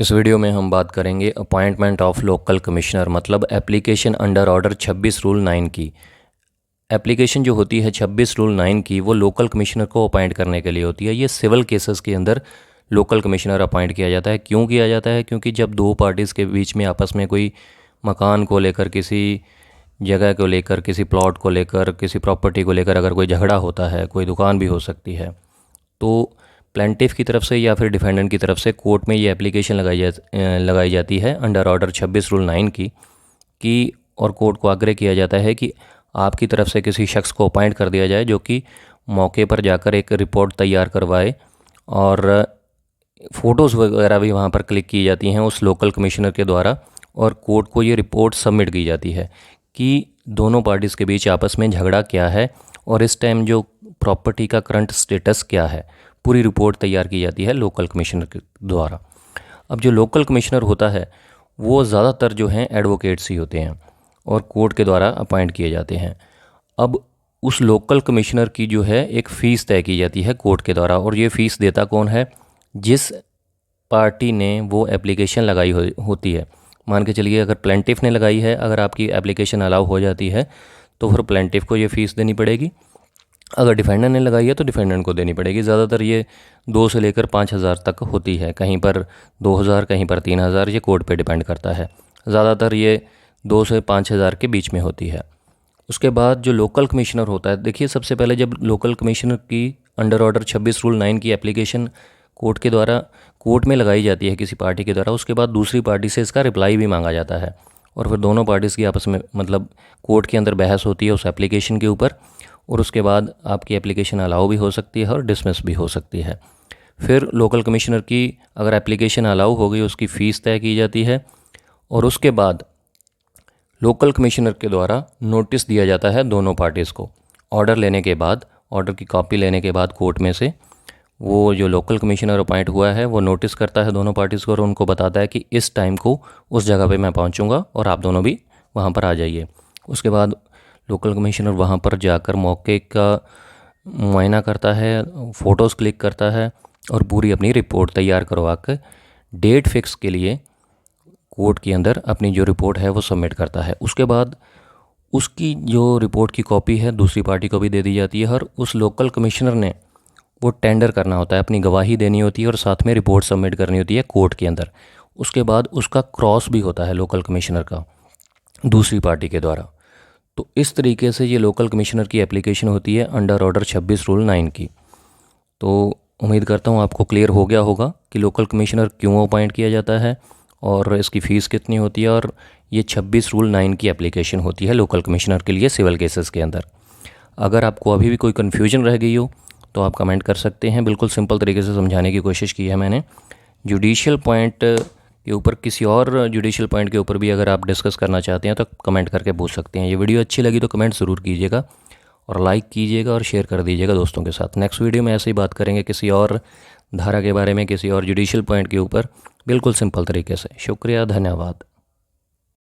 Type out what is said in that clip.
इस वीडियो में हम बात करेंगे अपॉइंटमेंट ऑफ लोकल कमिश्नर मतलब एप्लीकेशन अंडर ऑर्डर 26 रूल 9 की। एप्लीकेशन जो होती है 26 रूल 9 की वो लोकल कमिश्नर को अपॉइंट करने के लिए होती है। ये सिविल केसेस के अंदर लोकल कमिश्नर अपॉइंट किया जाता है। क्यों किया जाता है? क्योंकि जब दो पार्टीज़ के बीच में आपस में कोई मकान को लेकर, किसी जगह को लेकर, किसी प्लॉट को लेकर, किसी प्रॉपर्टी को लेकर अगर कोई झगड़ा होता है, कोई दुकान भी हो सकती है, तो प्लेंटिफ की तरफ से या फिर डिफेंडेंट की तरफ से कोर्ट में ये एप्लीकेशन लगाई जाती है अंडर ऑर्डर 26 रूल 9 की और कोर्ट को आग्रह किया जाता है कि आपकी तरफ से किसी शख्स को अपॉइंट कर दिया जाए जो कि मौके पर जाकर एक रिपोर्ट तैयार करवाए, और फ़ोटोज़ वगैरह भी वहाँ पर क्लिक की जाती हैं उस लोकल कमिश्नर के द्वारा, और कोर्ट को ये रिपोर्ट सबमिट की जाती है कि दोनों पार्टीज़ के बीच आपस में झगड़ा क्या है और इस टाइम जो प्रॉपर्टी का करंट स्टेटस क्या है। पूरी रिपोर्ट तैयार की जाती है लोकल कमिश्नर के द्वारा। अब जो लोकल कमिश्नर होता है वो ज़्यादातर जो हैं एडवोकेट्स ही होते हैं और कोर्ट के द्वारा अपॉइंट किए जाते हैं। अब उस लोकल कमिश्नर की जो है एक फ़ीस तय की जाती है कोर्ट के द्वारा, और ये फ़ीस देता कौन है? जिस पार्टी ने वो एप्लीकेशन लगाई होती है। मान के चलिए अगर प्लेंटिफ ने लगाई है, अगर आपकी एप्लीकेशन अलाउ हो जाती है तो फिर प्लेंटिफ को ये फ़ीस देनी पड़ेगी। अगर डिफेंडेंट ने लगाई है तो डिफेंडेंट को देनी पड़ेगी। ज़्यादातर ये 2 से लेकर 5,000 तक होती है, कहीं पर 2,000, कहीं पर 3,000, ये कोर्ट पे डिपेंड करता है। ज़्यादातर ये 2 से 5,000 के बीच में होती है। उसके बाद जो लोकल कमिश्नर होता है, देखिए सबसे पहले जब लोकल कमिश्नर की अंडर ऑर्डर 26 रूल 9 की एप्लीकेशन कोर्ट के द्वारा कोर्ट में लगाई जाती है किसी पार्टी के द्वारा, उसके बाद दूसरी पार्टी से इसका रिप्लाई भी मांगा जाता है और फिर दोनों पार्टीज़ की आपस में मतलब कोर्ट के अंदर बहस होती है उस एप्लीकेशन के ऊपर, और उसके बाद आपकी एप्लीकेशन अलाउ भी हो सकती है और डिसमिस भी हो सकती है। फिर लोकल कमिश्नर की अगर एप्लीकेशन अलाउ हो गई उसकी फ़ीस तय की जाती है, और उसके बाद लोकल कमिश्नर के द्वारा नोटिस दिया जाता है दोनों पार्टीज़ को। ऑर्डर लेने के बाद, ऑर्डर की कॉपी लेने के बाद कोर्ट में से वो जो लोकल कमिश्नर अपॉइंट हुआ है वो नोटिस करता है दोनों पार्टीज़ को और उनको बताता है कि इस टाइम को उस जगह पे मैं पहुंचूंगा और आप दोनों भी वहां पर आ जाइए। उसके बाद लोकल कमिश्नर वहां पर जाकर मौके का मुआयना करता है, फ़ोटोज़ क्लिक करता है और पूरी अपनी रिपोर्ट तैयार करवा कर डेट फिक्स के लिए कोर्ट के अंदर अपनी जो रिपोर्ट है वो सबमिट करता है। उसके बाद उसकी जो रिपोर्ट की कॉपी है दूसरी पार्टी को भी दे दी जाती है, और उस लोकल कमिश्नर ने वो टेंडर करना होता है, अपनी गवाही देनी होती है और साथ में रिपोर्ट सबमिट करनी होती है कोर्ट के अंदर। उसके बाद उसका क्रॉस भी होता है लोकल कमिश्नर का दूसरी पार्टी के द्वारा। तो इस तरीके से ये लोकल कमिश्नर की एप्लीकेशन होती है अंडर ऑर्डर 26 रूल 9 की। तो उम्मीद करता हूँ आपको क्लियर हो गया होगा कि लोकल कमिश्नर क्यों अपॉइंट किया जाता है और इसकी फ़ीस कितनी होती है, और ये 26 रूल 9 की एप्लीकेशन होती है लोकल कमिश्नर के लिए सिविल केसेस के अंदर। अगर आपको अभी भी कोई कन्फ्यूजन रह गई हो तो आप कमेंट कर सकते हैं। बिल्कुल सिंपल तरीके से समझाने की कोशिश की है मैंने। जुडिशियल पॉइंट के ऊपर, किसी और जुडिशियल पॉइंट के ऊपर भी अगर आप डिस्कस करना चाहते हैं तो कमेंट करके पूछ सकते हैं। ये वीडियो अच्छी लगी तो कमेंट ज़रूर कीजिएगा और लाइक कीजिएगा और शेयर कर दीजिएगा दोस्तों के साथ। नेक्स्ट वीडियो में ऐसे ही बात करेंगे किसी और धारा के बारे में, किसी और जुडिशियल पॉइंट के ऊपर, बिल्कुल सिंपल तरीके से। शुक्रिया, धन्यवाद।